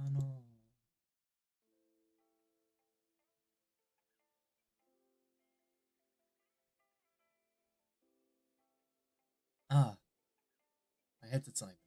あの、ah, my headset's not even on.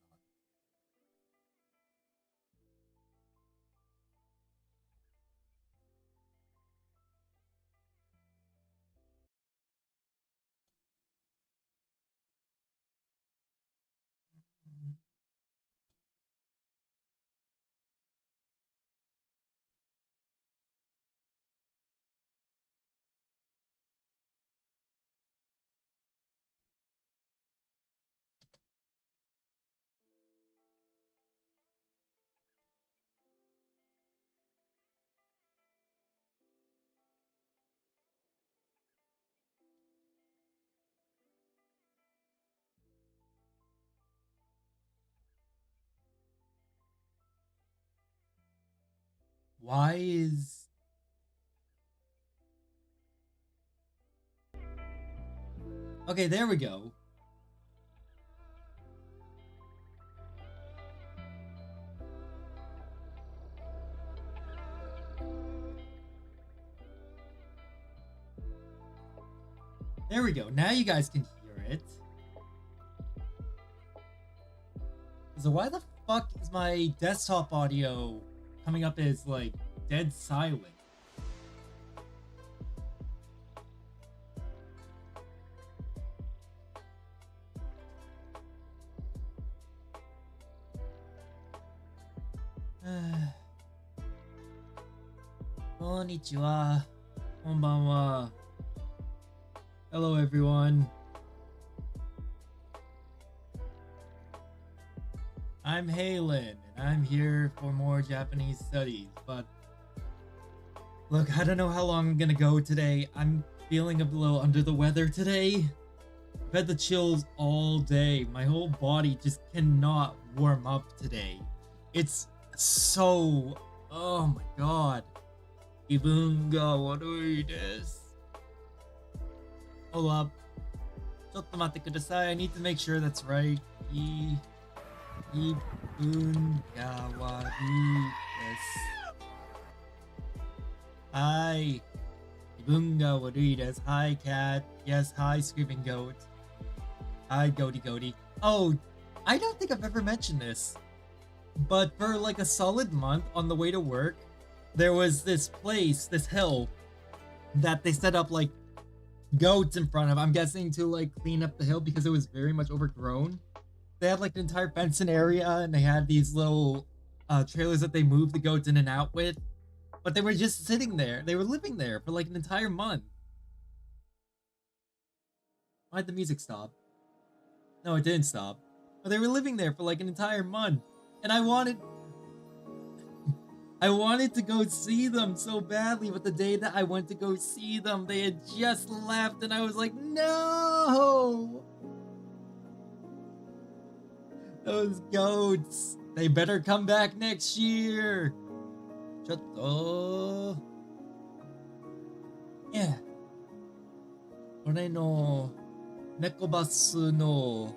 Why is... Okay, there we go. There we go. Now you guys can hear it. So why the fuck is my desktop audio coming up as, like, dead silent? Konnichiwa. Konbanwa. Hello, everyone. I'm Halen, and I'm here for more Japanese studies, but look, I don't know how long I'm gonna go today. I'm feeling a little under the weather today. I've had the chills all day. My whole body just cannot warm up today. It's so... Oh my god. 気分が悪いです. Hold up. ちょっと待ってください. I need to make sure that's right. 気分が悪いです. Hi. 気分が悪いです. Hi, cat. Yes, hi, screaming goat. Hi, goaty goaty. Oh, I don't think I've ever mentioned this, but for like a solid month on the way to work, there was this place, this hill, that they set up like goats in front of. I'm guessing to like clean up the hill because it was very much overgrown. They had like an entire fencing area, and they had these little trailers that they moved the goats in and out with. But they were just sitting there. They were living there for like an entire month. Why'd the music stop? No, it didn't stop. But they were living there for like an entire month. And I wanted to go see them so badly, but the day that I went to go see them, they had just left, and I was like, no! Those goats. They better come back next year. ちょっと... Yeah. 俺の猫バスの...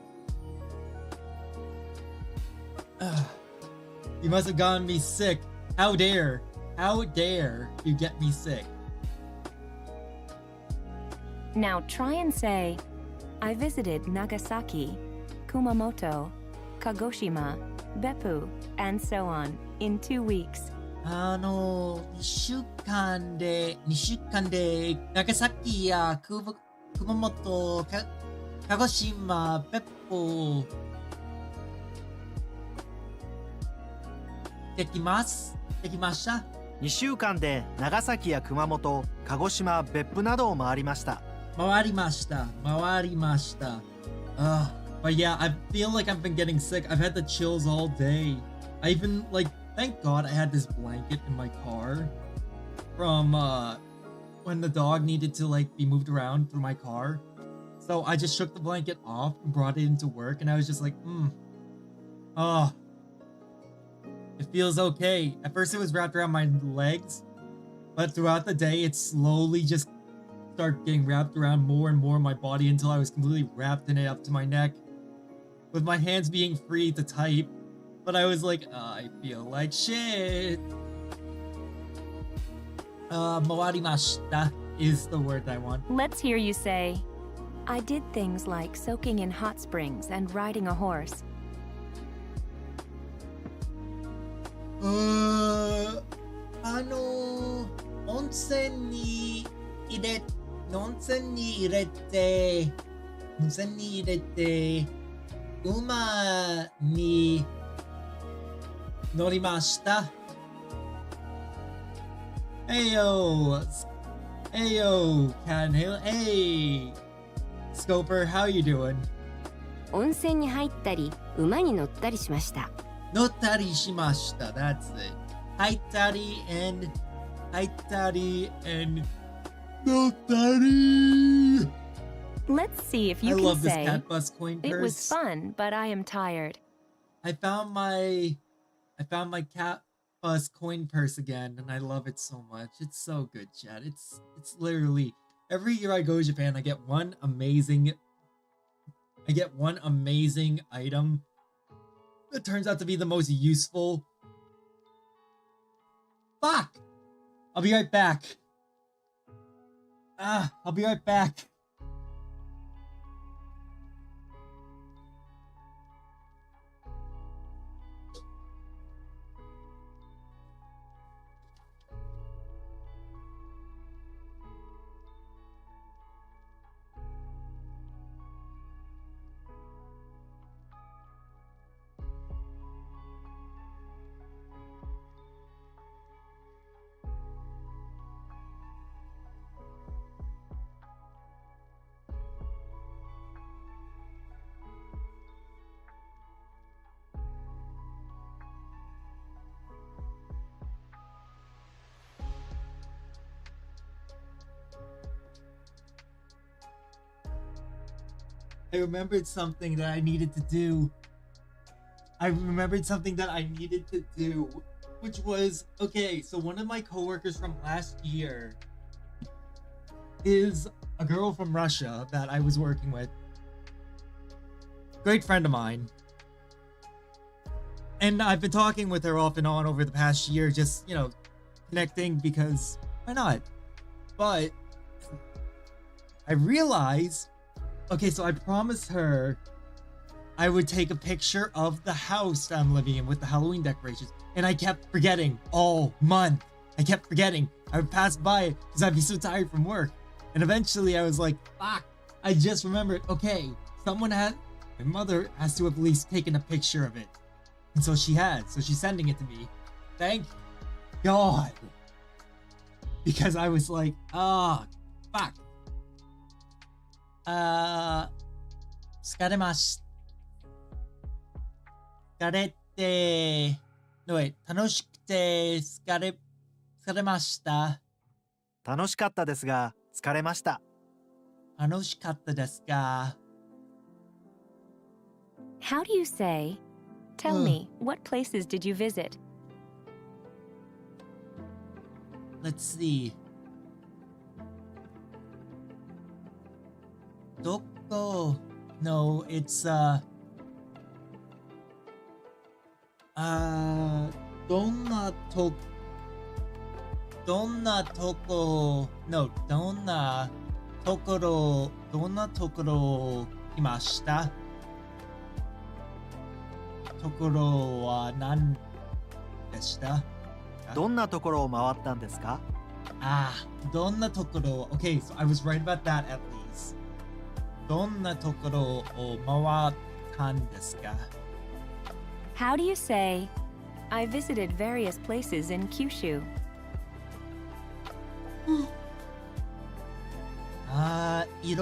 You must have gotten me sick. How dare you get me sick? Now try and say, I visited Nagasaki, Kumamoto, Kagoshima, Beppu, and so on in 2 weeks. 2週間で長崎や熊本、鹿児島、別府できました。2週間で長崎や熊本、鹿児島、別府などを回りました。回りました。But yeah, I feel like I've been getting sick. I've had the chills all day. I even, like, thank God I had this blanket in my car from, when the dog needed to, like, be moved around through my car. So I just shook the blanket off and brought it into work, and I was just like, it feels okay. At first it was wrapped around my legs, but throughout the day it slowly just started getting wrapped around more and more my body until I was completely wrapped in it up to my neck, with my hands being free to type. But I was like, I feel like shit. Moarimashita is the word I want. Let's hear you say, I did things like soaking in hot springs and riding a horse. 温泉に入れて馬に乗りました。Hey yo, Cat Hill. Hey, Scoper, how you doing? 温泉に入ったり馬に乗ったりしました。乗ったりしました。That's it. 入ったり and 乗ったり. Let's see if you I can love this say, cat bus coin purse. it was fun, but I am tired. I found my cat bus coin purse again, and I love it so much. It's so good, chat. It's literally every year I go to Japan, I get one amazing item that turns out to be the most useful. Fuck! I'll be right back. I'll be right back. I remembered something that I needed to do. Which was, okay, so one of my coworkers from last year is a girl from Russia that I was working with. Great friend of mine. And I've been talking with her off and on over the past year, just, connecting because why not? But I realized, okay, so I promised her I would take a picture of the house that I'm living in with the Halloween decorations. And I kept forgetting all month. I kept forgetting. I would pass by it because I'd be so tired from work. And eventually I was like, fuck, I just remembered, okay, my mother has to have at least taken a picture of it. And so she has. So she's sending it to me. Thank God. Because I was like, fuck. 疲れました。疲れて、no wait、楽しくて疲れました。楽しかったですが疲れました。楽しかったですか。How do you say, tell me, what places did you visit? Let's see. どこ No, it'sどんなところ来ました。ところは何でした？どんなところを回ったんですか？どんなところ Okay, so I was right about that at least. どんなところを回ったんですか？ How do you say, I visited various places in Kyushu? い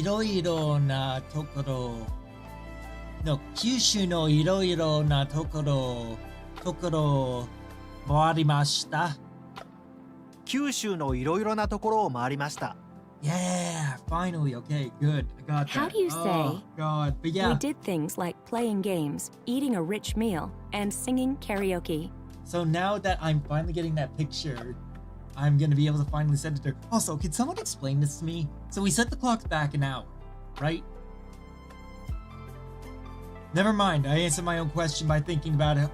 ろいろなところの九州のいろいろなところ回りました。九州のいろいろなところを回りました。Yeah, finally. Okay, good. I got that. How do you say, Oh, God. But yeah. We did things like playing games, eating a rich meal, and singing karaoke. So now that I'm finally getting that picture, I'm going to be able to finally send it to her. Also, can someone explain this to me? So we set the clocks back an hour, right? Never mind. I answered my own question by thinking about it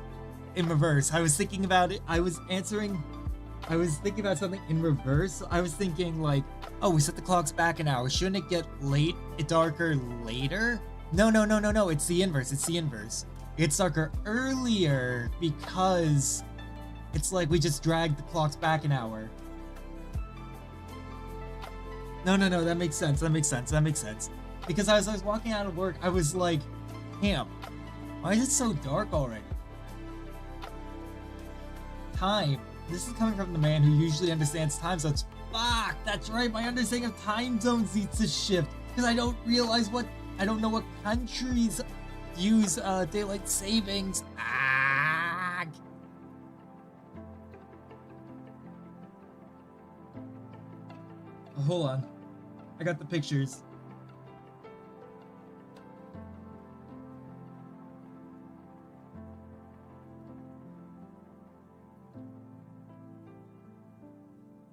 in reverse. I was thinking about it. I was thinking about something in reverse. I was thinking like, oh, we set the clocks back an hour. Shouldn't it get darker later? No. It's the inverse. It's darker earlier because it's like we just dragged the clocks back an hour. No. That makes sense. Because as I was walking out of work, I was like, damn, why is it so dark already? Time. This is coming from the man who usually understands time zones. Fuck, that's right, my understanding of time zones needs to shift. Because I don't know what countries use daylight savings. Ah. Oh, hold on. I got the pictures.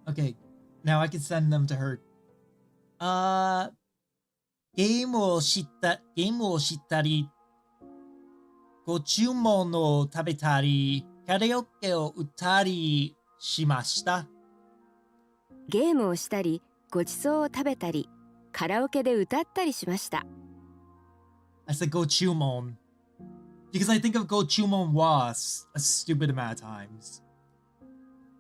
Okay, now I can send them to her. ゲームを知ったり、ご注文を食べたり、カラオケを歌ったりしました。ゲームをしたり、ごちそうを食べたり、カラオケで歌ったりしました。I said ご注文 because I think of ご注文 was a stupid amount of times.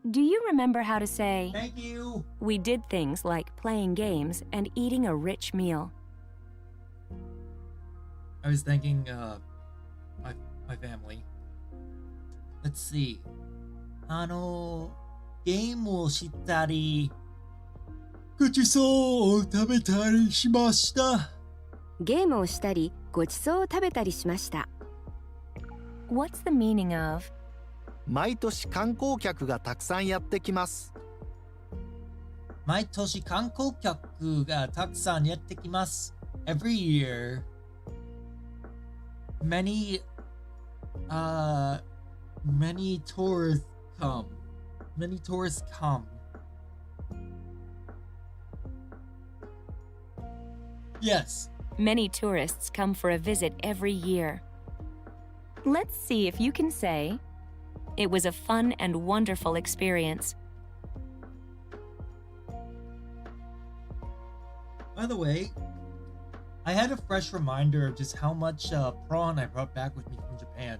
Do you remember how to say, Thank you. we did things like playing games and eating a rich meal? I was thinking, my family. Let's see. ゲームをしたり、ごちそうを食べたりしました。ゲームをしたり、ごちそうを食べたりしました。What's the meaning of? 毎年観光客がたくさんやってきます。毎年観光客がたくさんやってきます。Every year, many tourists come. Many tourists come. Yes. Many tourists come for a visit every year. Let's see if you can say, it was a fun and wonderful experience. By the way, I had a fresh reminder of just how much prawn I brought back with me from Japan.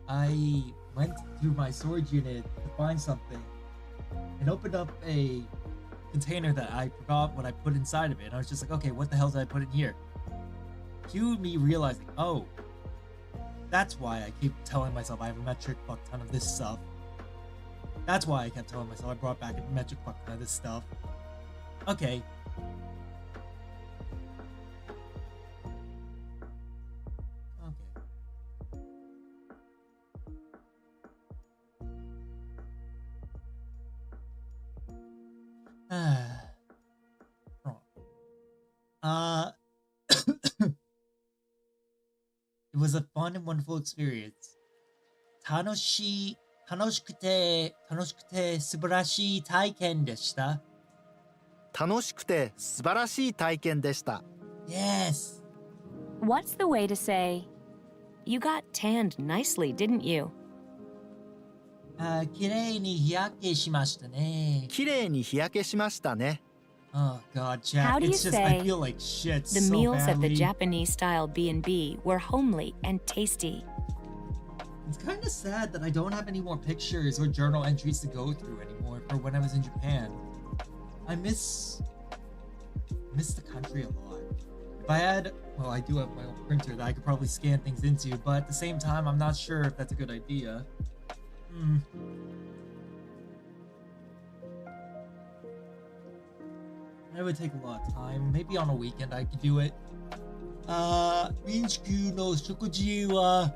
I went through my storage unit to find something and opened up a container that I forgot what I put inside of it. And I was just like, okay, what the hell did I put in here? Cue me realizing, oh, that's why I keep telling myself I have a metric fuck ton of this stuff. That's why I kept telling myself I brought back a metric fuck ton of this stuff. Okay. It was a fun and wonderful experience. 楽しくて素晴らしい体験でした。楽しくて素晴らしい体験でした。Yes. What's the way to say, you got tanned nicely, didn't you? 綺麗に日焼けしましたね。綺麗に日焼けしましたね。Oh God, Jack. How do you it's just I say feel like shit The so meals at the badly. Japanese-style B&B were homely and tasty. It's kind of sad that I don't have any more pictures or journal entries to go through anymore for when I was in Japan. I miss the country a lot. If I had, well, I do have my own printer that I could probably scan things into, but at the same time, I'm not sure if that's a good idea. It would take a lot of time. Maybe on a weekend I could do it. 民宿の食事は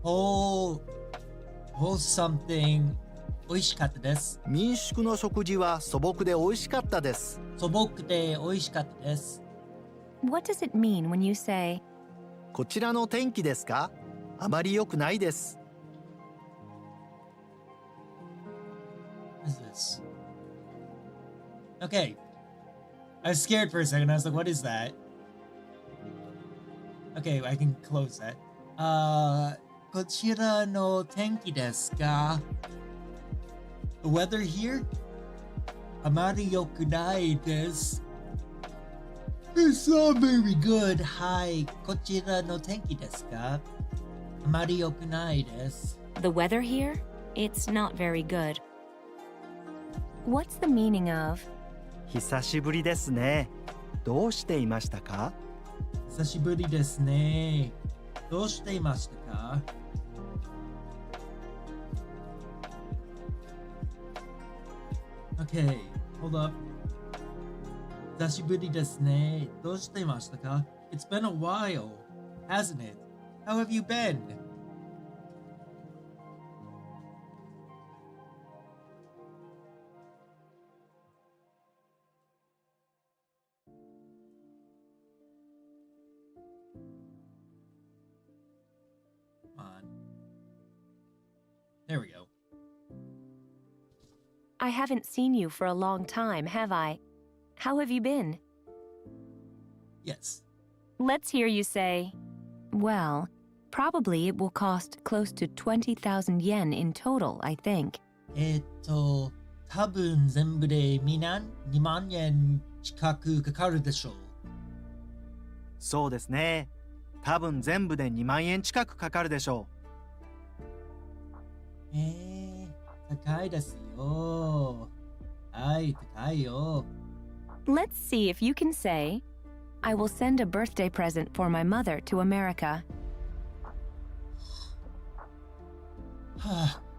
whole something 美味しかったです。民宿の食事は素朴で美味しかったです。素朴で美味しかったです。What does it mean when you say, こちらの天気ですか？あまり良くないです。What is this? Okay. I was scared for a second. I was like, what is that? Okay, I can close that. こちらの天気ですか? The weather here? あまり良くないです。It's not very good. はい、こちらの天気ですか? あまり良くないです。The weather here? It's not very good. What's the meaning of 久しぶりですね。どうしていましたか？久しぶりですね。どうしていましたか? Okay, hold up. 久しぶりですね。どうしていましたか? It's been a while, hasn't it? How have you been? Come on. There we go. I haven't seen you for a long time, have I? How have you been? Yes. Let's hear you say, well, probably it will cost close to 20,000 yen in total, I think. 多分全部で2万円近くかかるでしょう。そうですね。多分全部で2万円近くかかるでしょ高いですよ。はい、高いよ。Let's see if you can say, I will send a birthday present for my mother to America.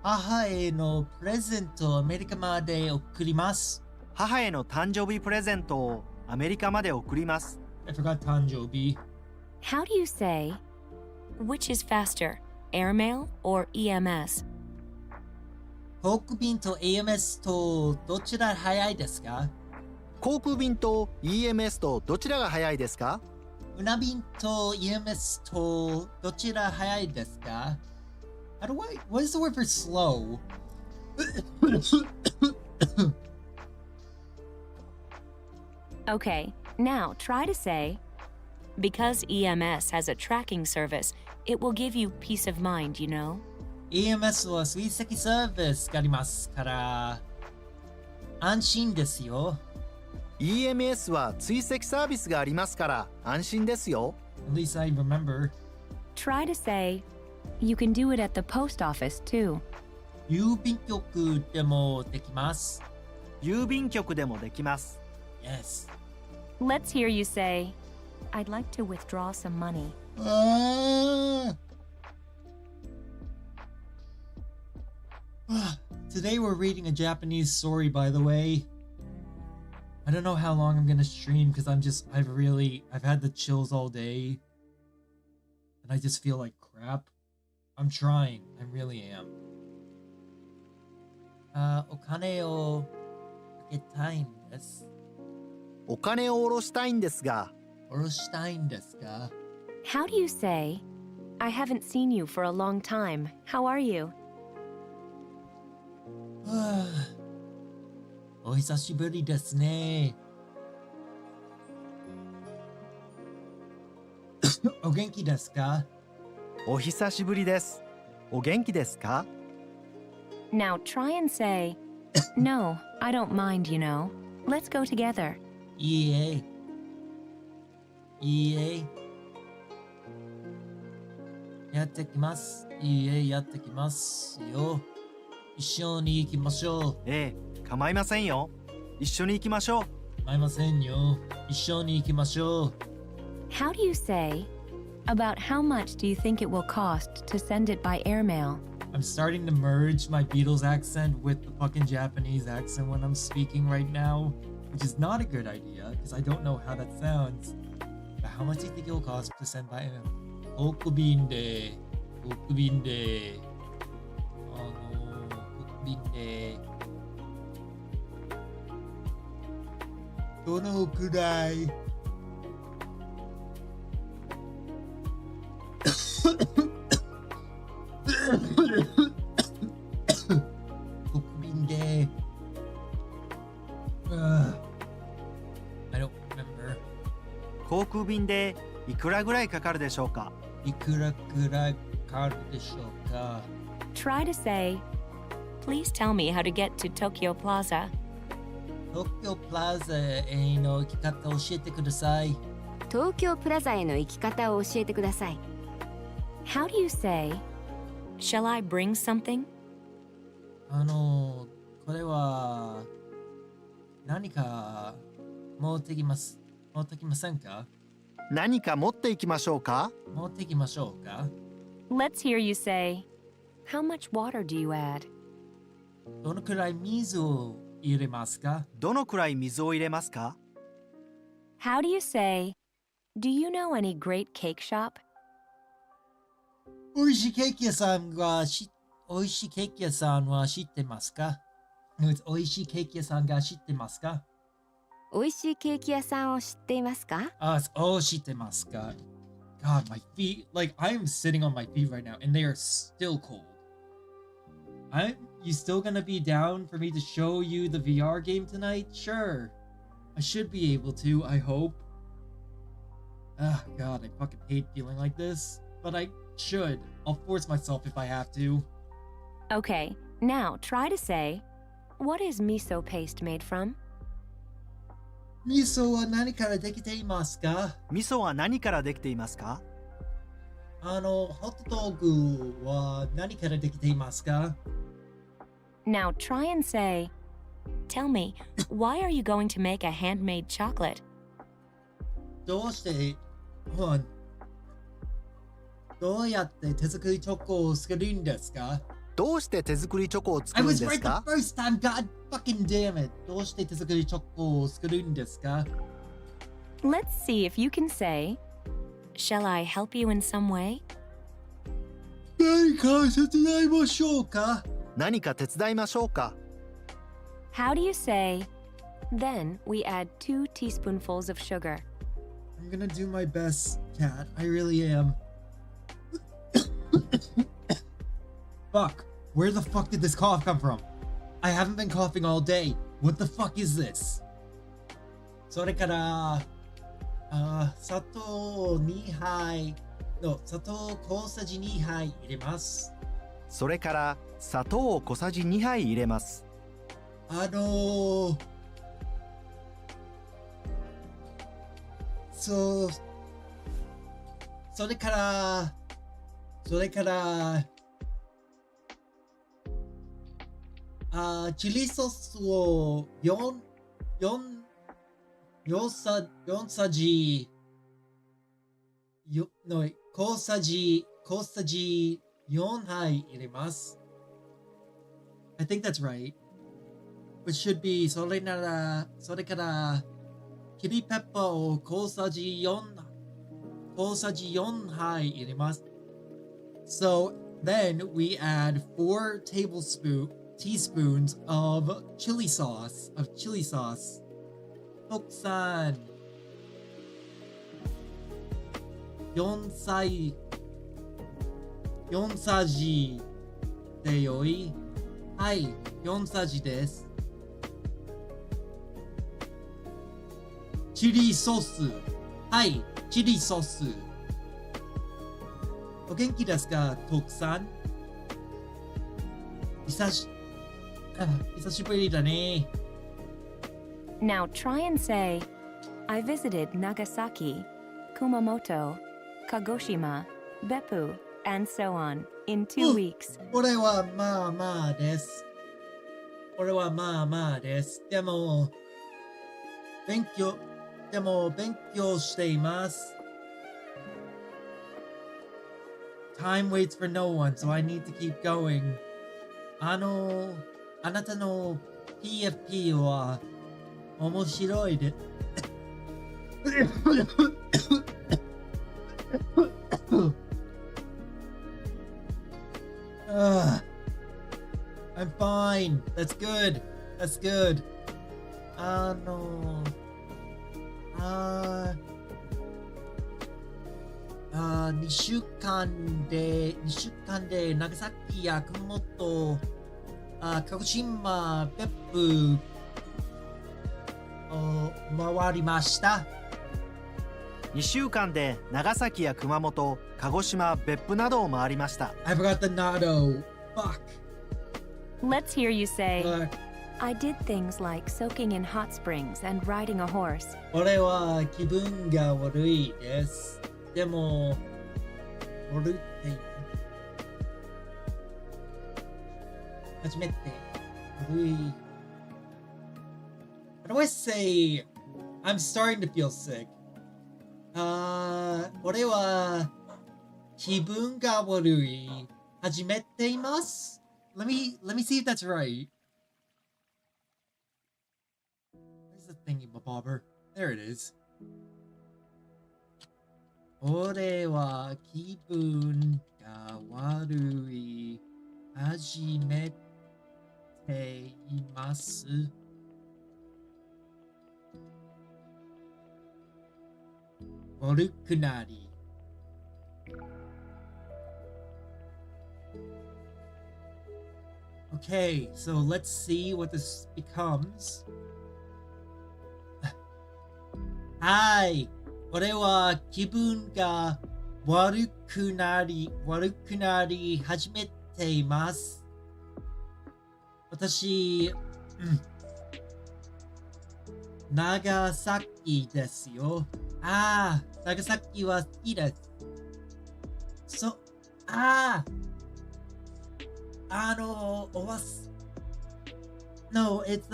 母へのプレゼントをアメリカまで送ります。う。母への誕生日プレゼントをアメリカまで送ります。I forgot 誕生日。 How do you say, which is faster, airmail or EMS? 航空便と AMS とどちら早いですか? 航空便と EMS とどちらが早いですか？船便と EMS とどちら早いですか? What is the word for slow? Okay, now try to say, because EMS has a tracking service, it will give you peace of mind, you know? EMS は追跡サービスがありますから安心ですよ。 EMS は追跡サービスがありますから安心ですよ。 At least I remember. Try to say, you can do it at the post office too. 郵便局でもできます。郵便局でもできます。 Yes. Let's hear you say, I'd like to withdraw some money. Today we're reading a Japanese story, by the way. I don't know how long I'm gonna stream because I've had the chills all day. And I just feel like crap. I'm trying. I really am. お金をかけたいんです。お金を下ろしたいんですが。下ろしたいんですか? How do you say, I haven't seen you for a long time. How are you? お久しぶりですね。お元気ですか? お久しぶりです。お元気ですか? Now try and say, no, I don't mind, you know. Let's go together. いいえ。いいえ。やってきます。いいえ、やってきますよ。一緒に行きましょう。ええ、構いませんよ。一緒に行きましょう。構いませんよ。一緒に行きましょう。How do you say, about how much do you think it will cost to send it by airmail? I'm starting to merge my Beatles accent with the fucking Japanese accent when I'm speaking right now, which is not a good idea because I don't know how that sounds. But how much do you think it will cost to send by airmail? 航空便で、航空便で、航空便で、どのくらい国民で、I don't 航空便でいくらぐらいかかるでしょうか？いくらくらいかかるでしょうか？ Try to say, please tell me how to get to Tokyo Plaza. 東京プラザへの行き方教えてください。東京プラザへの行き方を教えてください。 How do you say, shall I bring something? これは何か持ってきます。持ってきませんか？何か持っていきましょうか？持ってきましょうか？ Let's hear you say, how much water do you add? どのくらい水を入れますか？どのくらい水を入れますか？ How do you say, do you know any great cake shop? 美味しいケーキ屋さんは美味しいケーキ屋さんは知ってますか？美味しいケーキ屋さんが知ってますか？美味しいケーキ屋さんを知っていますか？知ってますか？ God, my feet, like I'm sitting on my feet right now and they are still cold. You still gonna be down for me to show you the VR game tonight? Sure. I should be able to, I hope. God, I fucking hate feeling like this, but I should. I'll force myself if I have to. Okay, now try to say, what is miso paste made from? 味噌は何からできていますか？味噌は何からできていますか？ホットドッグは何からできていますか？ Now try and say, tell me, why are you going to make a handmade chocolate? どうやって手作りチョコを作るんですか？どうして手作りチョコを作 I るん was です right the か？ first time, god fucking damn it. どうして手作りチョコを作るんですか？ Let's see if you can say, shall I help you in some way? 何か手伝いましょうか？何か手伝いましょうか？ How do you say, then we add 2 teaspoonfuls of sugar? I'm gonna do my best, cat. I really am. Fuck. Where the fuck did this cough come from? I haven't been coughing all day. What the fuck is this? それから、砂糖2杯の砂糖小さじ2杯入れます。それから砂糖を小さじ2杯入れます。それからチリソースを4さじ小さじ4杯入れます。I think that's right. It should be それからチリペッパーを小さじ4杯入れます。So then we add 4 teaspoons of chili sauce. Tokusan 4さじでよい。はい、4さじです。チリソース。はい、チリソース。お元気ですか、徳さん？久しぶりだね。Now try and say, I visited Nagasaki, Kumamoto, Kagoshima, Beppu, and so on in 2 weeks. これはまあまあです。でも勉強しています。Time waits for no one, so I need to keep going. あなたの PFP は面白いで。I'm fine. That's good. 2週間で長崎や熊本、鹿児島、別府を回りました。2週間で長崎や熊本、鹿児島、別府などを回りました。 I forgot the Nado. Fuck. Let's hear you say, Fuck. I did things like soaking in hot springs and riding a horse. 俺は気分が悪いです。でも、悪いって言う。初めて悪い。How do I say I'm starting to feel sick? 俺は気分が悪い。始めています。Let me see if that's right. Where's the thingy bobber? There it is. 俺は気分が悪い。始めています。悪くなり。Okay, so let's see what this becomes. はい。俺は気分が悪くなり始めています。私、長崎ですよ。長崎は好きです。No, it's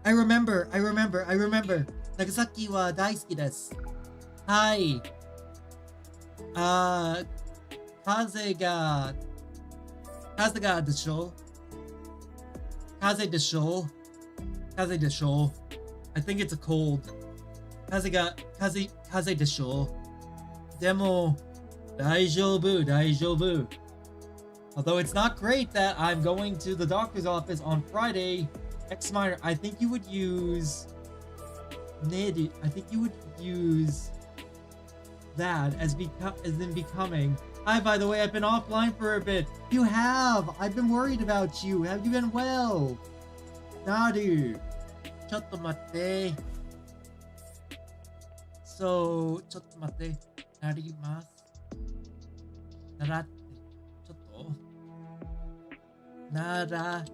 I remember. 長崎は大好きです。はい。風がでしょ？風でしょ？ I think it's a cold. 風でしょ？でも、大丈夫。Although it's not great that I'm going to the doctor's office on Friday. X minor, I think you would use that as in becoming. Hi, by the way, I've been offline for a bit. You have. I've been worried about you. Have you been well? Nadu. ちょっと待って。So, ちょっと待って。なります。ならって、ちょっと。なら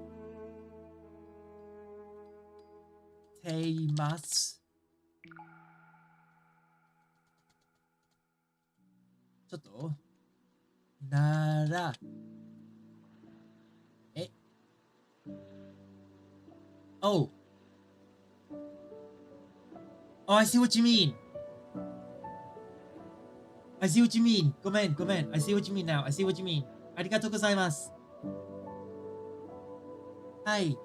ています。ちょっとならOh, I see what you mean. I see what you mean. ごめん。I see what you mean now. I see what you mean. ありがとうございます。はい。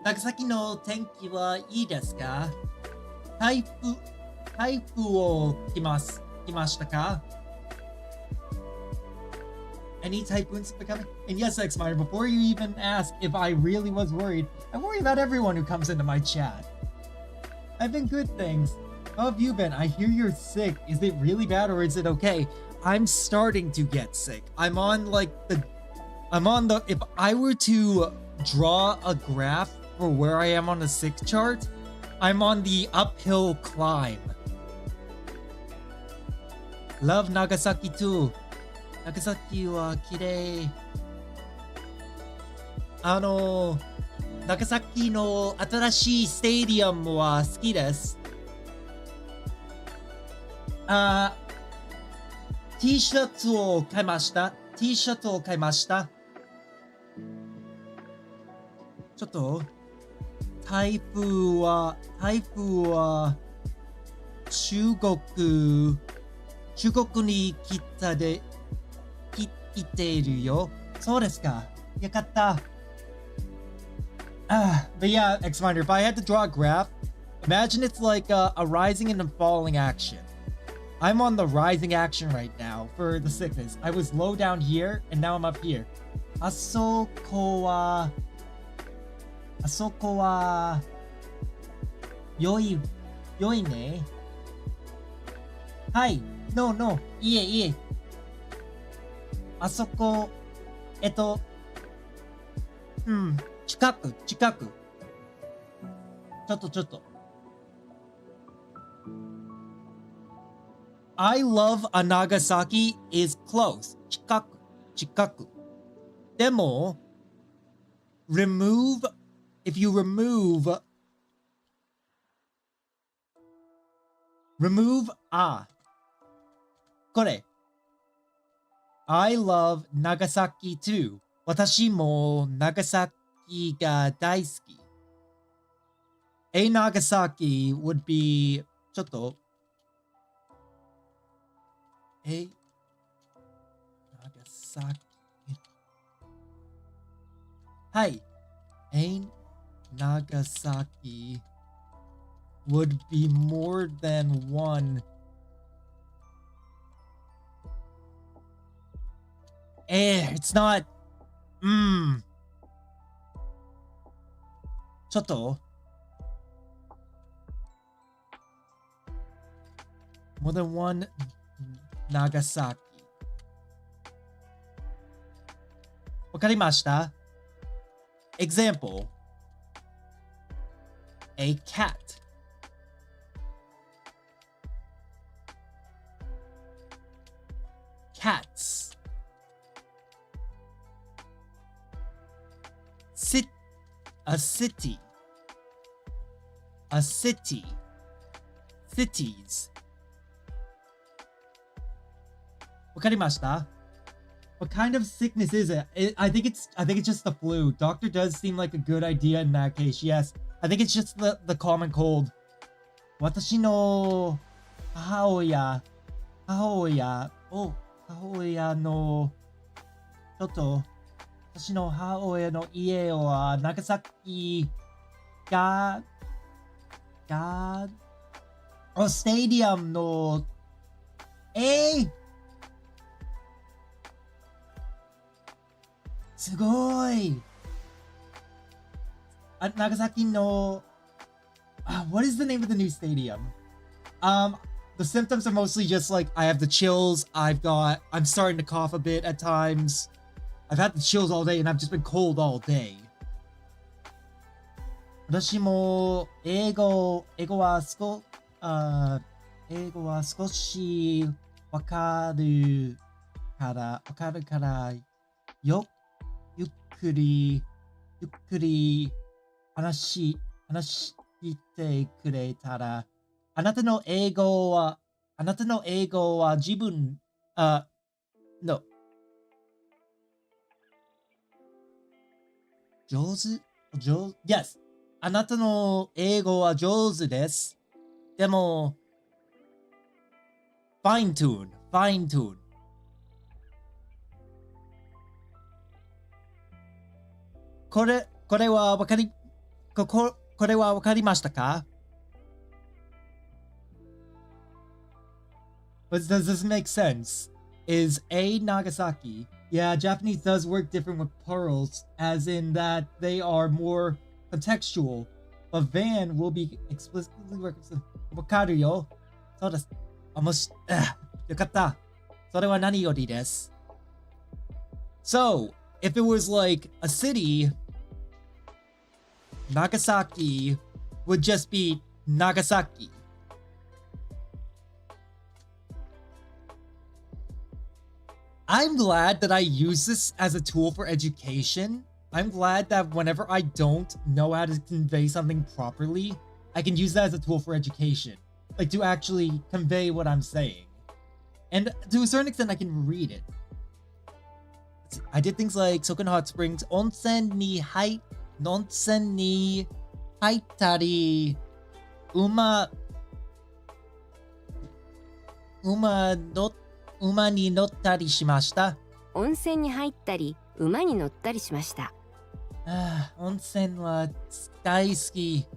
長崎の天気はいいですか？台風を来ましたか？ Any typhoons becoming? And yes, X Minor, before you even ask if I really was worried, I worry about everyone who comes into my chat. I've been good, thanks. How have you been? I hear you're sick. Is it really bad or is it okay? I'm starting to get sick. If I were to draw a graph for where I am on the sick chart, I'm on the uphill climb. Love Nagasaki too. 長崎は綺麗。長崎の新しいスタジアムは好きです。T シャツを買いました。ちょっと台風は中国に来ているよ。そうですか。よかった。But yeah, X-Minder, if I had to draw a graph, imagine it's like a rising and a falling action. I'm on the rising action right now for the sickness. I was low down here, and now I'm up here. あそこは良いね。はい。No. いえ。あそこ、近く。ちょっと。I love a Nagasaki is close. 近く、近く。でも、remove, if you remove a. これ。I love Nagasaki too. 私も長崎が大好き。A Nagasaki would be ちょっと A Nagasaki はい A Nagasaki would be more than one. It's not ちょっとmore than one Nagasaki. わかりました? Example. A cat. Cats. A city. A city. Cities. わかりました? What kind of sickness is it? I think it's just the flu. Doctor does seem like a good idea in that case. Yes. I think it's just the common cold. 私の母親のちょっと私の母親の家は長崎がスタジアムのすごい長崎のwhat is the name of the new stadium? The symptoms are mostly just like I have the chills, I'm starting to cough a bit at times. I've had the chills all day and I've just been cold all day. 私も英語は少しわかるからゆっくり話してくれたらあなたの英語は自分の上手 Yes あなたの英語は上手ですでも fine tune これはわかりましたか? But does this make sense? Is A Nagasaki? Yeah, Japanese does work different with plurals, as in that they are more contextual. But van will be explicitly referenced. わかるよ。そうです。よかった。それは何よりです。So, if it was like a city, Nagasaki would just be Nagasaki. I'm glad that I use this as a tool for education. I'm glad that whenever I don't know how to convey something properly, I can use that as a tool for education. Like to actually convey what I'm saying. And to a certain extent, I can read it. I did things like Soken Hot Springs, onsen ni haitari, uma ni nottari shimashita. 温泉に入ったり馬に乗ったりしました。温泉は大好き。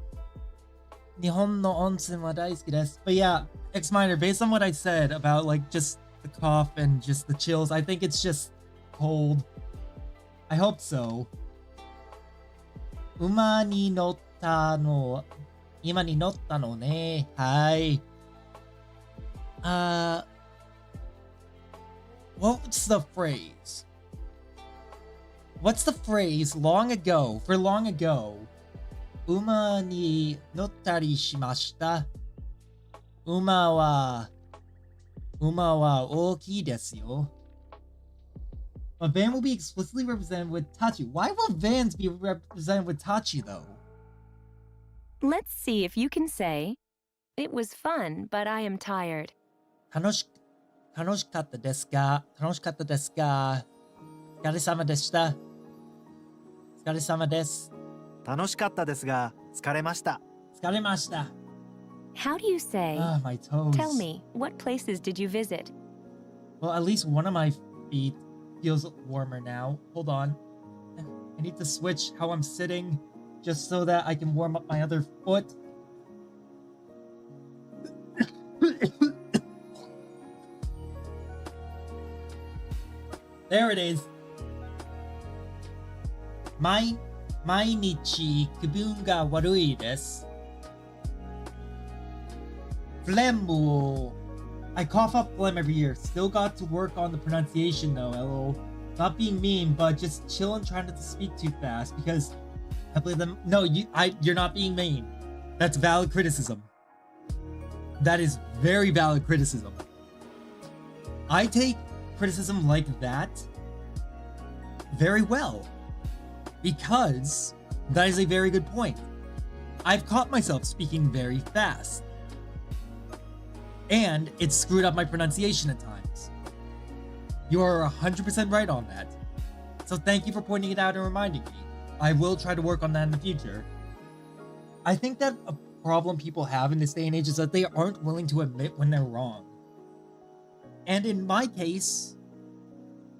日本の温泉は大好きです。But yeah, X Minor, based on what I said about like just the cough and just the chills, I think it's just cold. I hope so. 馬に乗ったのね。はい。What's the phrase? What's the phrase long ago? For long ago. 馬に乗ったりしました。馬は Kuma wa ookii desu yo. A van will be explicitly represented with tachi. Why will vans be represented with tachi, though? Let's see if you can say, it was fun, but I am tired. 楽しかったですが、楽しかったですが、お疲れ様でした。お疲れ様です。楽しかったですが、疲れました。疲れました。How do you say, Ah, my toes. tell me, what places did you visit? Well, at least one of my feet feels warmer now. Hold on. I need to switch how I'm sitting just so that I can warm up my other foot. There it is. 毎日気分が悪いです。Phlegm. I cough up phlegm every year. Still got to work on the pronunciation though, lol. Not being mean, but just chill and try not to speak too fast because I believe them. No, you're not being mean. That's valid criticism. That is very valid criticism. I take criticism like that very well because that is a very good point. I've caught myself speaking very fast. And it screwed up my pronunciation at times. You are 100% right on that. So thank you for pointing it out and reminding me. I will try to work on that in the future. I think that a problem people have in this day and age is that they aren't willing to admit when they're wrong. And in my case,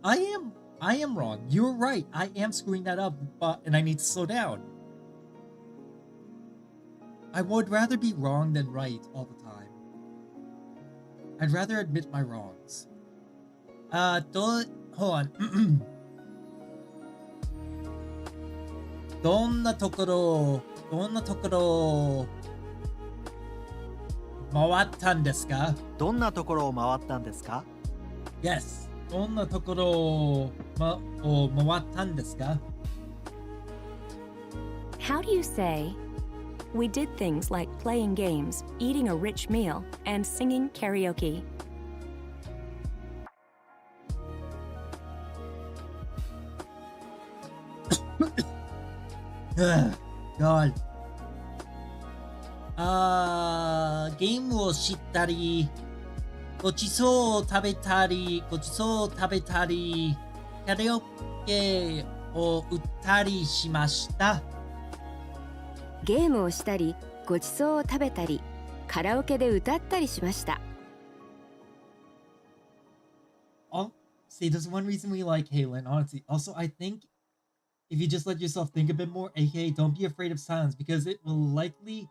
I am wrong. You're right. I am screwing that up, and I need to slow down. I would rather be wrong than right all the time. I'd rather admit my wrongs. Hold on. どんなところ回ったんですか? どんなところを回ったんですか? Yes. どんなところを回ったんですか? How do you say, we did things like playing games, eating a rich meal, and singing karaoke? God. ゲームをしたり、ごちそうを食べたり、カラオケを歌りしました。ゲームをしたり、ごちそうを食べたり、カラオケで歌ったりしました。See, there's one reason we like Halen, honestly. Also, I think if you just let yourself think a bit more, aka don't be afraid of silence, because it will likely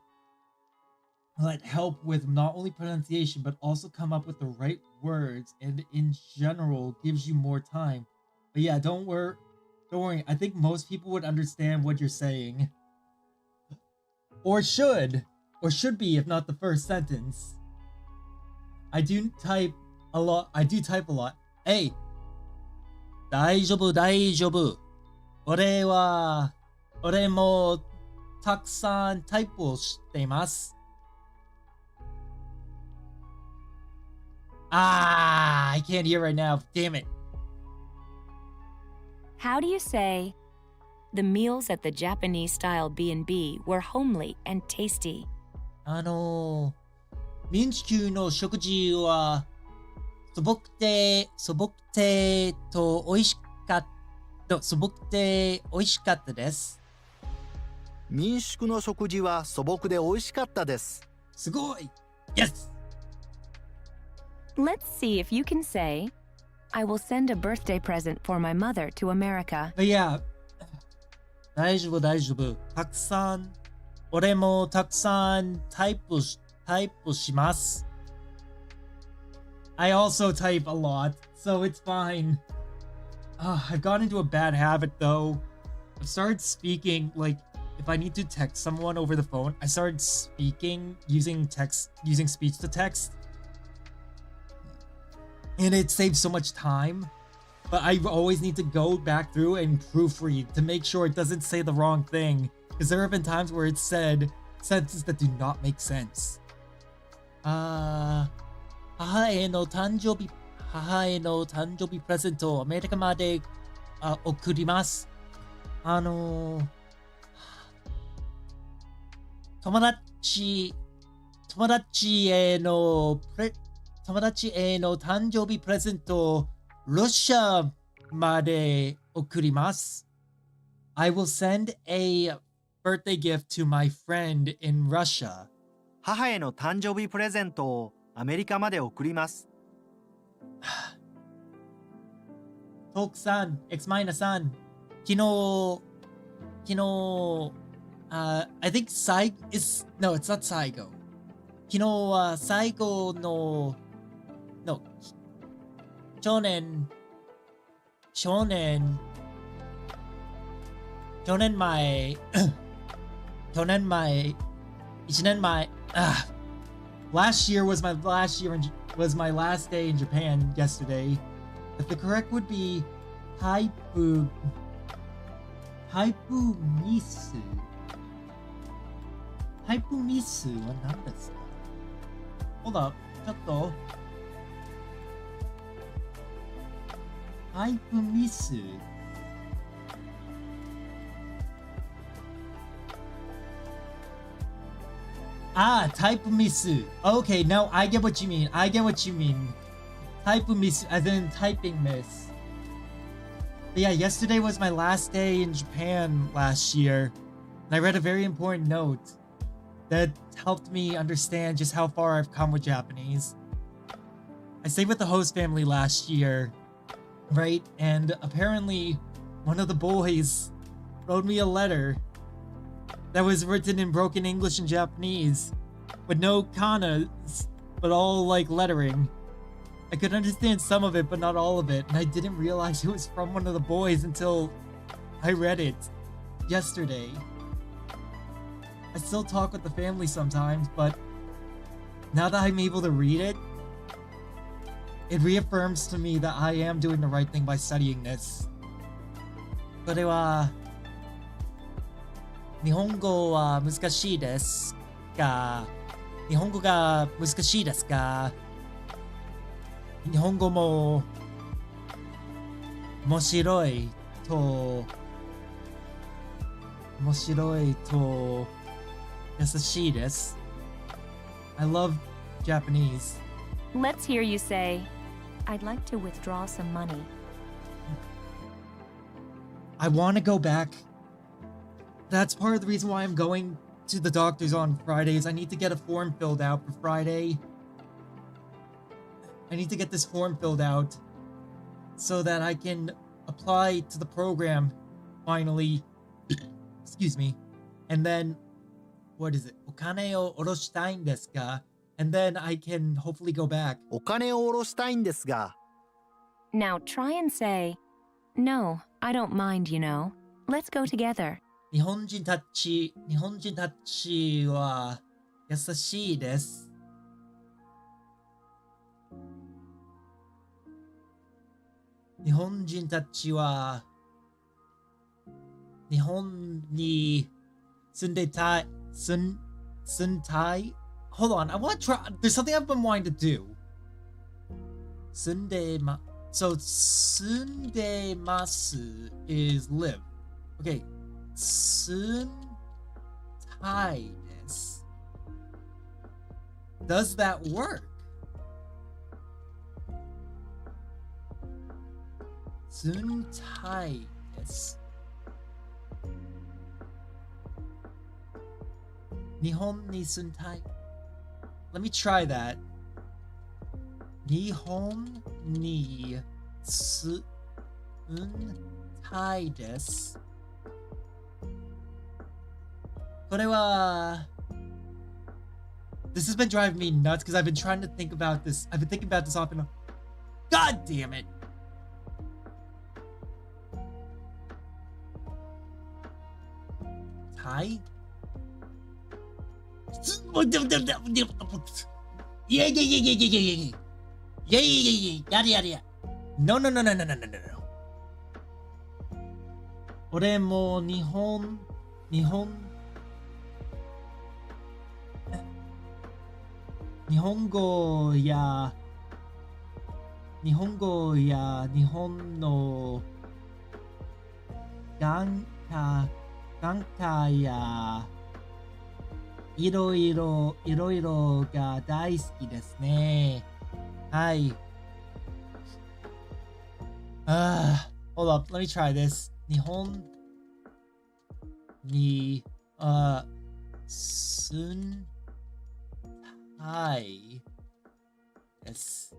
help with not only pronunciation, but also come up with the right words, and in general, gives you more time. But yeah, don't worry. I think most people would understand what you're saying. Or should be, if not the first sentence. I do type a lot. Hey! 大丈夫。俺もたくさんタイプをしています。I can't hear right now. Damn it. How do you say, the meals at the Japanese-style B&B were homely and tasty? 民宿の食事は素朴で美味しかったです。民宿の食事は素朴で美味しかったです。すごい Yes! Let's see if you can say, I will send a birthday present for my mother to America. But yeah, 大丈夫。俺もたくさんタイプします。I also type a lot, so it's fine. I've gotten into a bad habit though. I've started speaking, like, if I need to text someone over the phone, I started speaking using speech to text. And it saves so much time. But I always need to go back through and proofread to make sure it doesn't say the wrong thing. Because there have been times where it said sentences that do not make sense. 母への誕生日プレゼントをアメリカまで送ります。友達への誕生日プレゼントをロシアまで送ります。I will send a birthday gift to my friend in Russia. 母への誕生日プレゼントをアメリカまで送ります。トークさん、X マイナさん、昨日、I think it's not Saigo. 昨日は最後の、去年前、1年前、last year was my last day in Japan yesterday. But the correct would be Haipu Misu. Haipu Misu は何ですか？ Hold up, ちょっと。Haipu Misu. Type misu. Okay, now I get what you mean. Type misu, as in typing miss. But yeah, yesterday was my last day in Japan last year. And I read a very important note that helped me understand just how far I've come with Japanese. I stayed with the host family last year, right? And apparently one of the boys wrote me a letter that was written in broken English and Japanese, with no kanas, but all like lettering. I could understand some of it, but not all of it, and I didn't realize it was from one of the boys until I read it yesterday. I still talk with the family sometimes, but now that I'm able to read it, it reaffirms to me that I am doing the right thing by studying this. それは日本語は難しいですか？日本語が難しいですか？日本語も面白いと優しいです。I love Japanese. Let's hear you say, I'd like to withdraw some money. I want to go back. That's part of the reason why I'm going to the doctor's on Fridays. I need to get a form filled out for Friday. I need to get this form filled out so that I can apply to the program finally. Excuse me. And then, what is it? お金を下ろしたいんですか? And then I can hopefully go back. お金を下ろしたいんですが。Now try and say, no, I don't mind, you know. Let's go together. 日本人たちは優しいです。日本人たちは日本に住んでたい。Hold on, I want to try. There's something I've been wanting to do. 住んでます is live. Okay. 住んたいです。Does that work? 住んたいです。日本に住んたい。Let me try that. 日本に住んたいです。これは This has been driving me nuts because I've been trying to think about this. I've been thinking about this often. God damn it! Thai? Yeah. Yada. No. 俺も日本語や日本語や日本の眼科やいろいろが大好きですね。はい。Hold up, let me try this. 日本に住んたいです。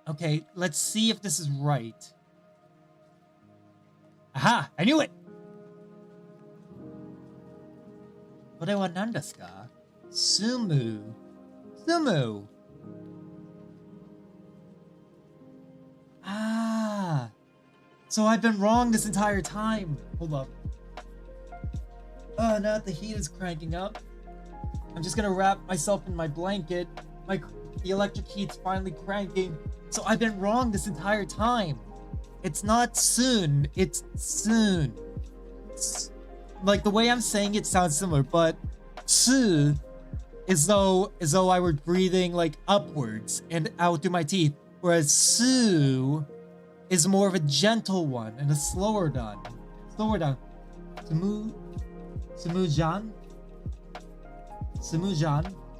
Okay, let's see if this is right. Aha! I knew it! これは何ですか？住む。Ah! So I've been wrong this entire time. Hold up. Now that the heat is cranking up, I'm just gonna wrap myself in my blanket. The electric heat's finally cranking. So I've been wrong this entire time. It's not soon, it's soon. Like the way I'm saying it sounds similar, but su is though I were breathing like upwards and out through my teeth, whereas su is more of a gentle one and a slower down. Sumujan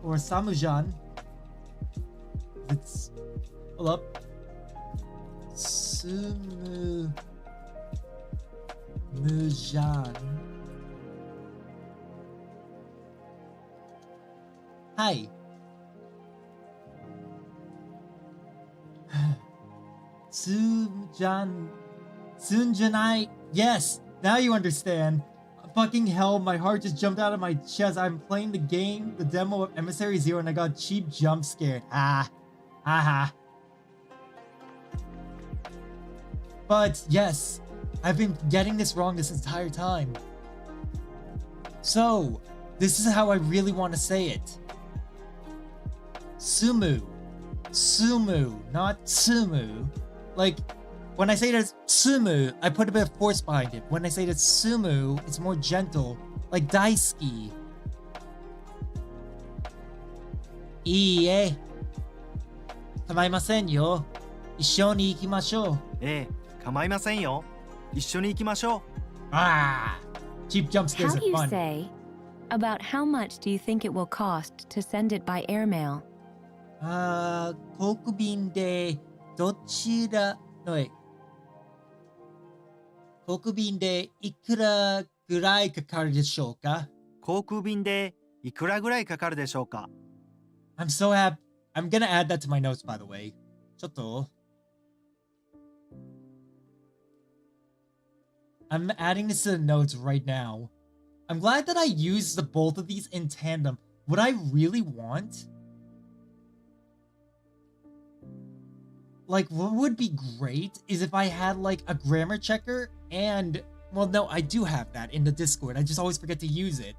or Samujan. It's hold up. Sumujan. Hi. Sunjanai. Yes, now you understand. Fucking hell, my heart just jumped out of my chest. I'm playing the game, the demo of Emissary Zero, and I got cheap jump scared. But yes, I've been getting this wrong this entire time. So, this is how I really want to say it. Sumu, not sumu. Like, when I say it as sumu, I put a bit of force behind it. When I say it as sumu, it's more gentle, like daisuki. いいえ。構いませんよ。一緒に行きましょう。ええ、構いませんよ。一緒に行きましょう。Cheap jump scares How are do you fun. say, about how much do you think it will cost to send it by airmail? 航空便でどちらの航空便でいくらぐらいかかるでしょうか？航空便でいくらぐらいかかるでしょうか？ I'm so happy. I'm gonna add that to my notes, by the way. ちょっと。I'm adding this to the notes right now. I'm glad that I used the both of these in tandem. What I really want, like, what would be great is if I had like a grammar checker and, well, no, I do have that in the Discord. I just always forget to use it.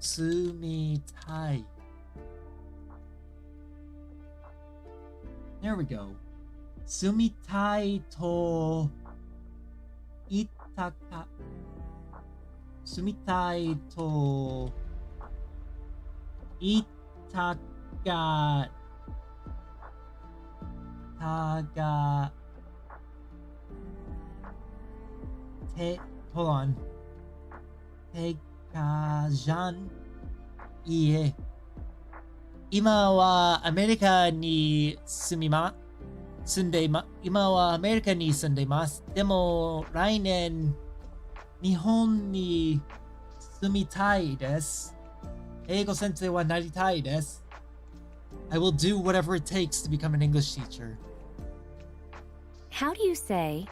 Sumitai. There we go. Sumitai to itaka. Sumitai to itaka. Taga. Hold on. Tekajan. Ie. 今はアメリカに今はアメリカに住んでいます。でも来年日本に住みたいです。英語先生はなりたいです。I will do whatever it takes to become an English teacher. How do you say,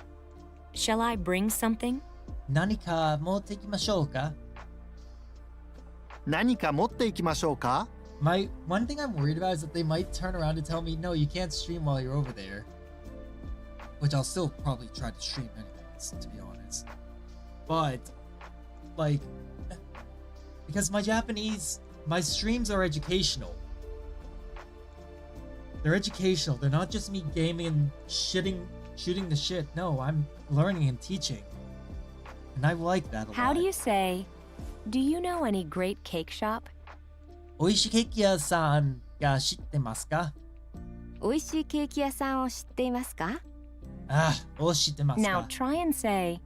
shall I bring something? 何か持っていきましょうか？何か持っていきましょうか？ One thing I'm worried about is that they might turn around and tell me, no, you can't stream while you're over there. Which I'll still probably try to stream anyways, to be honest. But, like, because my streams are educational. They're educational. They're not just me gaming and shitting shooting the shit. No, I'm learning and teaching. And I like that a lot. How do you say, do you know any great cake shop? 美味しいケーキ屋さんが知ってますか？美味しいケーキ屋さんを知っていますか？あ、知ってます Now か？ try and say,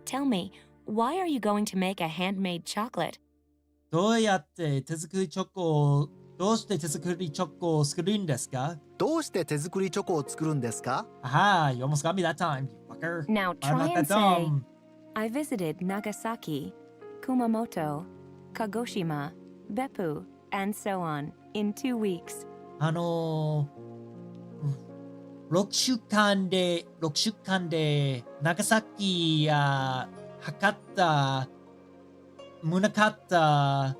tell me, why are you going to make a handmade chocolate? どうやって手作りチョコを、どうして手作りチョコを作るんですか？どうして手作りチョコを作るんですか？ Aha, you almost got me that time, you fucker. Now I'm try not and that say, dumb. I visited Nagasaki, Kumamoto, Kagoshima, Beppu, and so on in 2 weeks. 6週間で、長崎や博多、宗像、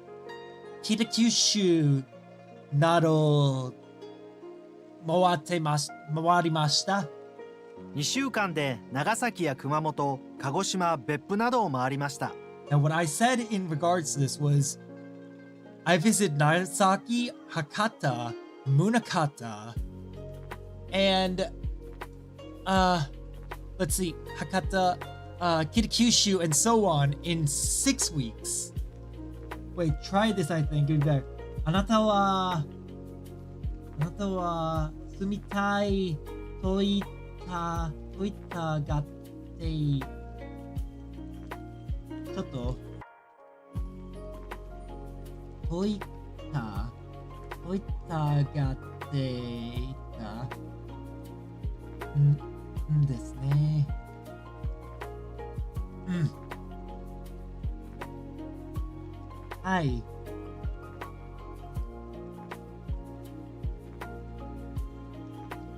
北九州など回りました。2週間で長崎や熊本、鹿児島、別府などを回りました。Now, what I said in regards to this was, I visited Nagasaki, Hakata, Munakata, and, let's see, Hakata, Kitakyushu, and so on in 6 weeks. Wait, try this, I think. Good back. あなたは住みたいといったがってちょっとといったがっていたんですね。はい。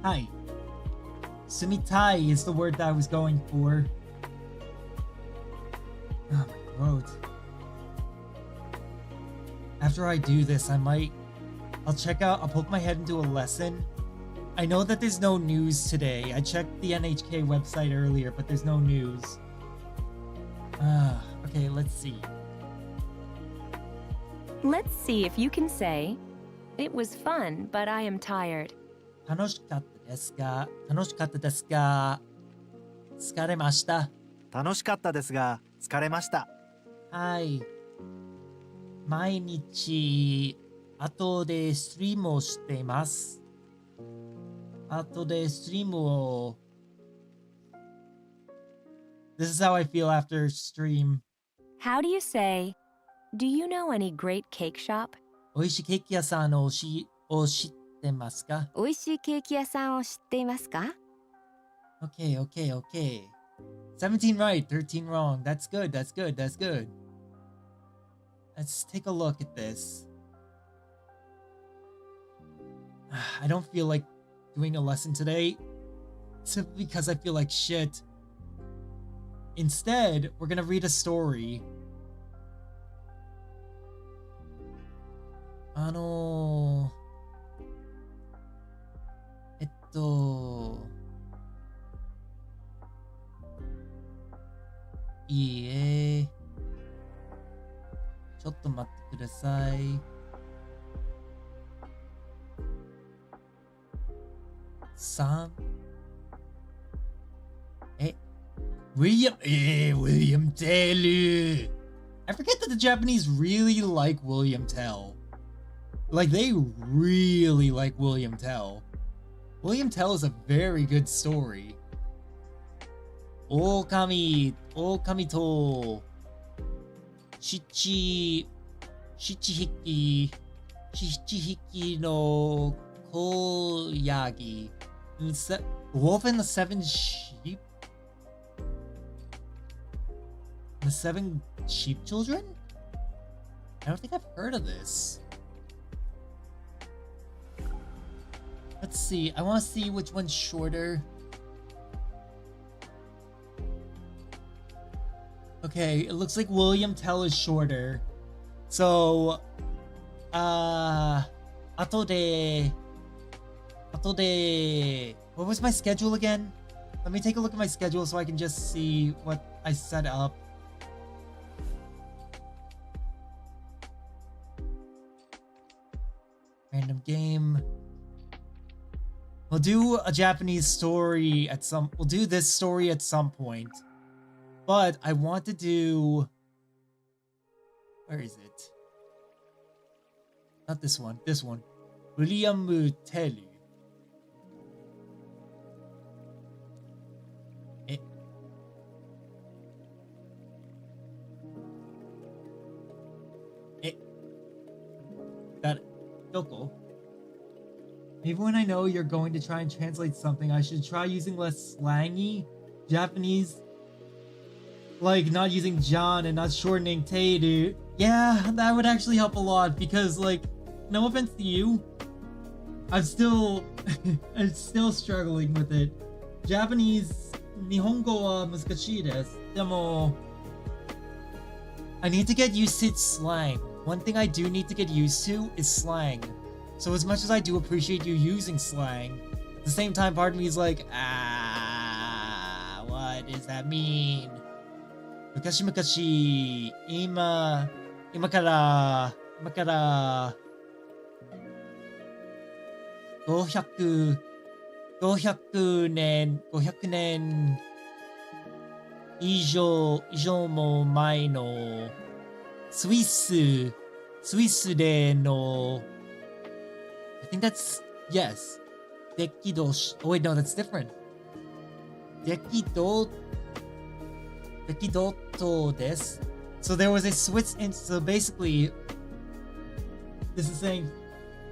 Hi. Sumitai is the word that I was going for. Oh, my throat. After I do this, I'll poke my head into a lesson. I know that there's no news today. I checked the NHK website earlier, but there's no news. Okay, let's see. Let's see if you can say, it was fun, but I am tired. 楽しかったですが、疲れました。楽しかったですが、疲れました。はい。毎日、後でストリームをしています。後でストリームを。This is how I feel after stream. How do you say, do you know any great cake shop? 美味しいケーキ屋さんを知ってますか？美味しいケーキ屋さんを知っていますか？ Okay. 17 right, 13 wrong. That's good. Let's take a look at this. I don't feel like doing a lesson today simply because I feel like shit. Instead, we're gonna read a story. Iいえ。ちょっと待ってください。William Tell. I forget that the Japanese really like William Tell. Like, they really like William Tell. William Tell is a very good story. 狼と七匹の子ヤギ Wolf and the Seven Sheep? The Seven Sheep Children? I don't think I've heard of this. Let's see. I want to see which one's shorter. Okay, it looks like William Tell is shorter. So, 後で what was my schedule again? Let me take a look at my schedule so I can just see what I set up. Random game. We'll do a Japanese story at some... We'll do this story at some point. But I want to do... Where is it? Not this one. This one. William Tell. Got it. Doko. Maybe when I know you're going to try and translate something, I should try using less slangy Japanese. Like, not using John and not shortening Teiru. Yeah, that would actually help a lot because, like, no offense to you, I'm still struggling with it. Japanese, Nihongo wa muzukashii desu. Demo, I need to get used to slang. One thing I do need to get used to is slang. So as much as I do appreciate you using slang, at the same time part of me is like, what does that mean? Mukashi mukashi, ima kara 500年以上も前のスイスでの I think that's yes 激動し oh wait no that's different 激動です so there was a Swiss so basically this is saying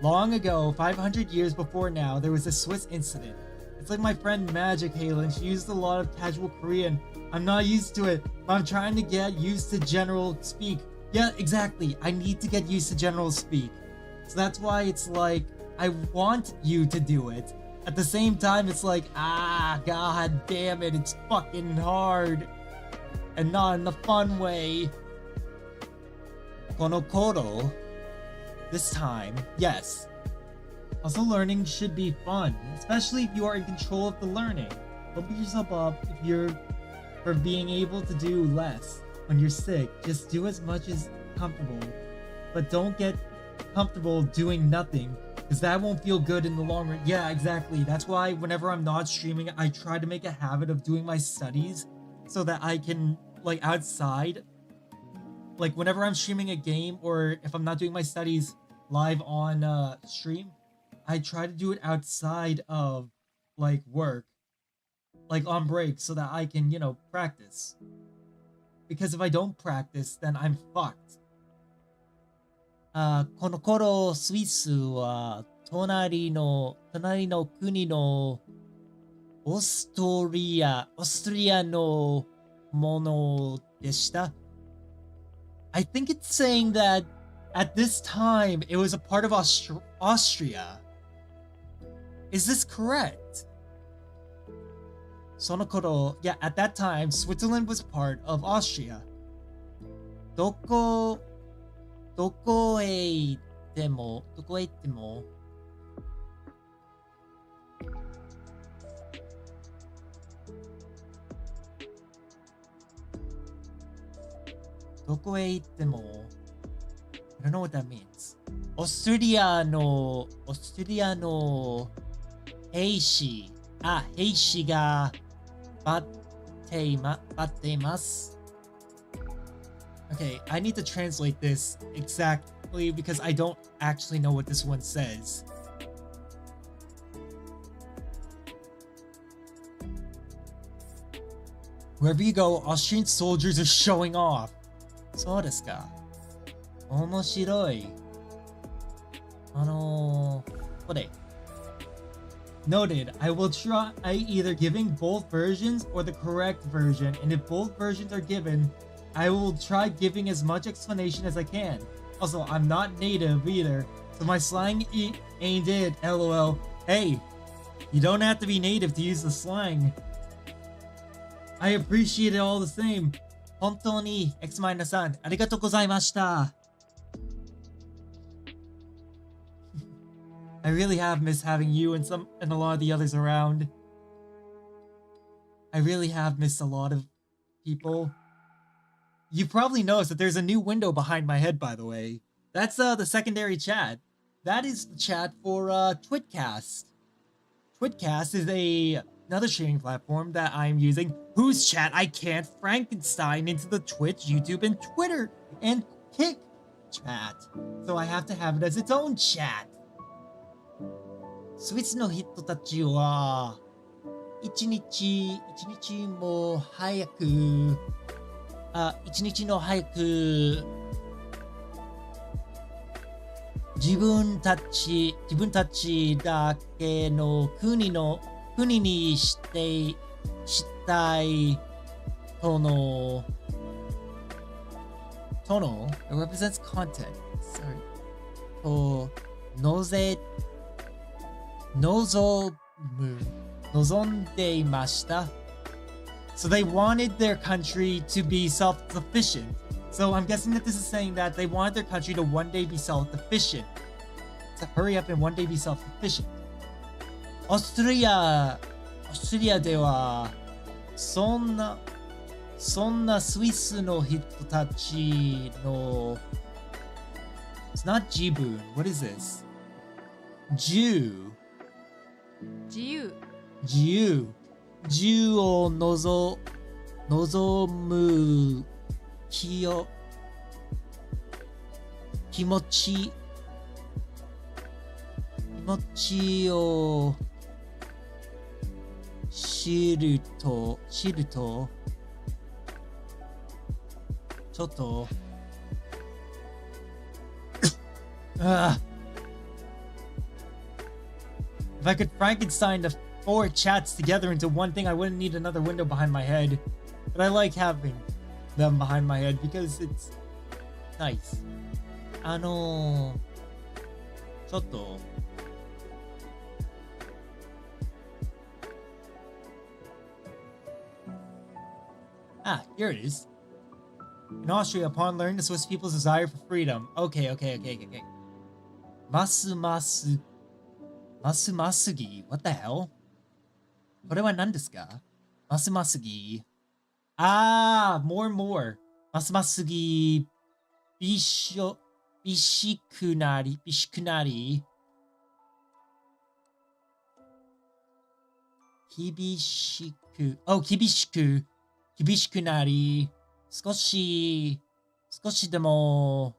long ago 500 years before now there was a Swiss incident. It's like my friend Magic Halen, she used a lot of casual Korean. I'm not used to it, but I'm trying to get used to general speak. Yeah, exactly. I need to get used to general speak. So that's why it's like, I want you to do it. At the same time, it's like, god damn it, it's fucking hard. And not in a fun way. Konokoro. This time, yes. Also, learning should be fun, especially if you are in control of the learning. Don't beat yourself up if you're for being able to do less when you're sick. Just do as much as comfortable, but don't get comfortable doing nothing because that won't feel good in the long run. Yeah, exactly. That's why whenever I'm not streaming, I try to make a habit of doing my studies so that I can, like, outside, like whenever I'm streaming a game or if I'm not doing my studies live on stream, I try to do it outside of, like, work, like on break, so that I can, you know, practice. Because if I don't practice, then I'm fucked. この頃スイスは隣の国のオーストリアのものでした。I think it's saying that at this time it was a part of Austria. Is this correct? その頃, yeah, at that time, Switzerland was part of Austria. どこへ行ってもどこへ行ってもどこへ行っても I don't know what that means. オーストリアの兵士が待っています。Okay, I need to translate this exactly because I don't actually know what this one says. Wherever you go, Austrian soldiers are showing off. そうですか。面白い。これ。Noted, I will try either giving both versions or the correct version, and if both versions are given, I will try giving as much explanation as I can. Also, I'm not native either, so my slang ain't it, lol. Hey, you don't have to be native to use the slang. I appreciate it all the same. 本当に X-3 ありがとうございました。I really have missed having you and a lot of the others around. I really have missed a lot of people. You probably noticed that there's a new window behind my head, by the way. That's the secondary chat. That is the chat for Twitcast. Twitcast is another streaming platform that I'm using, whose chat I can't Frankenstein into the Twitch, YouTube, and Twitter and Kick chat. So I have to have it as its own chat. スイスの人たちは一日も早く一日の早く自分たちだけの国にしたい殿 Tonal, it represents content. Sorry. と望んでいました. So they wanted their country to be self-sufficient. So I'm guessing that this is saying that they wanted their country to one day be self-sufficient. To hurry up and one day be self-sufficient. オーストリアではそんなスイスの人たちの It's not 自分 What is this? 自由を望む気持ちを知るとちょっとIf I could Frankenstein the 4 chats together into one thing, I wouldn't need another window behind my head. But I like having them behind my head because it's nice. ちょっとhere it is. In Austria, upon learning the Swiss people's desire for freedom. Okay. ますぎ What the hell? これは何ですか? ますぎ more ますぎびしくなり厳しくなり少しでも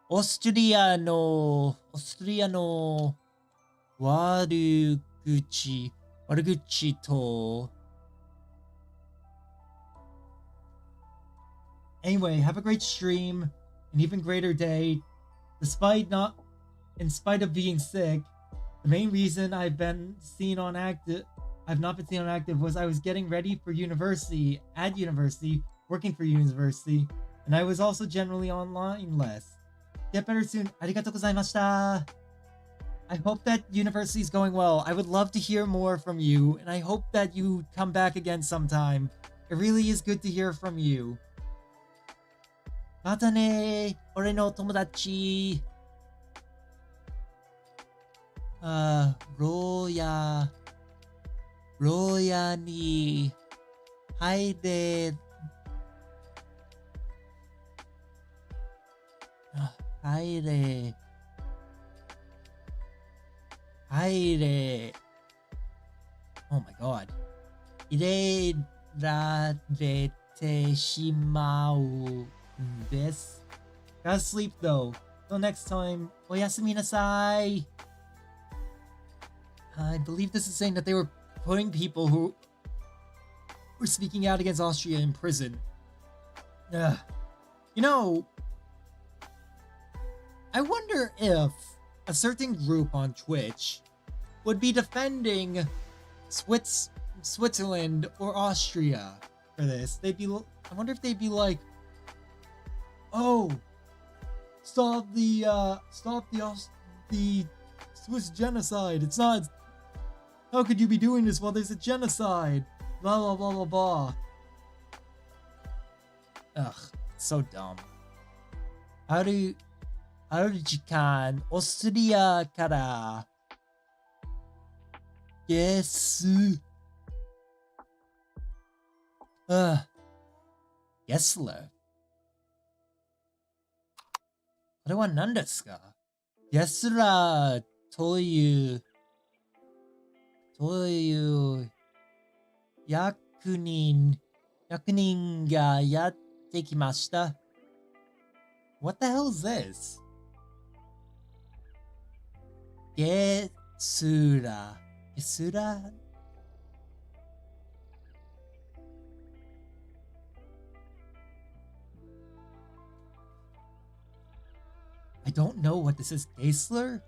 オーストリアの悪口と Anyway, have a great stream, an even greater day. In spite of being sick, the main reason I've not been seen on active was I was getting ready for university, working for university, and I was also generally online less. Get better soon. ありがとうございました. I hope that university is going well. I would love to hear more from you, and I hope that you come back again sometime. It really is good to hear from you. またね、俺の友達。牢屋に入れOh my god 入れられてしまうんです Gotta sleep though. Till next time. おやすみなさい I believe this is saying that they were putting people who were speaking out against Austria in prison. You know, I wonder if a certain group on Twitch would be defending Switzerland or Austria for this. I wonder if they'd be like, oh, stop the Swiss genocide. It's not. How could you be doing this while there's a genocide? Blah blah blah blah blah. Ugh, so dumb. ある時間、オーストリアからゲスラー。これは何ですか？ゲスラーというという役人がやってきました。What the hell is this? ゲスラ I don't know what this is. Geisler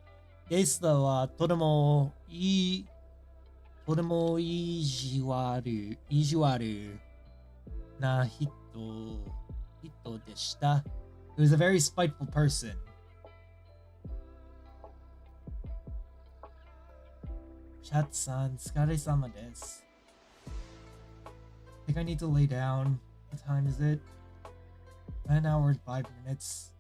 はとても意地悪な人でした。He was a very spiteful person. シャツさん、疲れ様です。I think I need to lay down. What time is it? 9 hours, 5 minutes.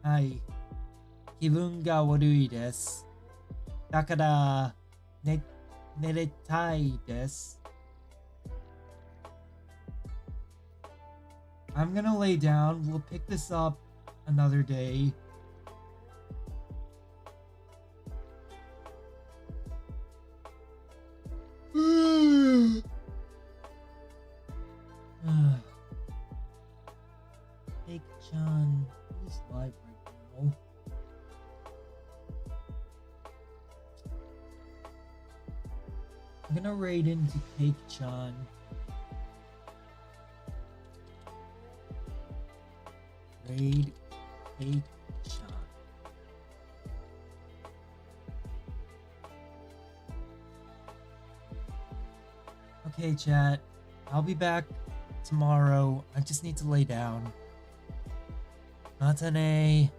Hi. 気分が悪いです。だから、寝れたいです。I'm gonna lay down. We'll pick this up another day. Cake-chan is live right now. I'm gonna raid into Cake-chan. Raid Cake-chan. Okay, chat. I'll be back tomorrow. I just need to lay down. Matane.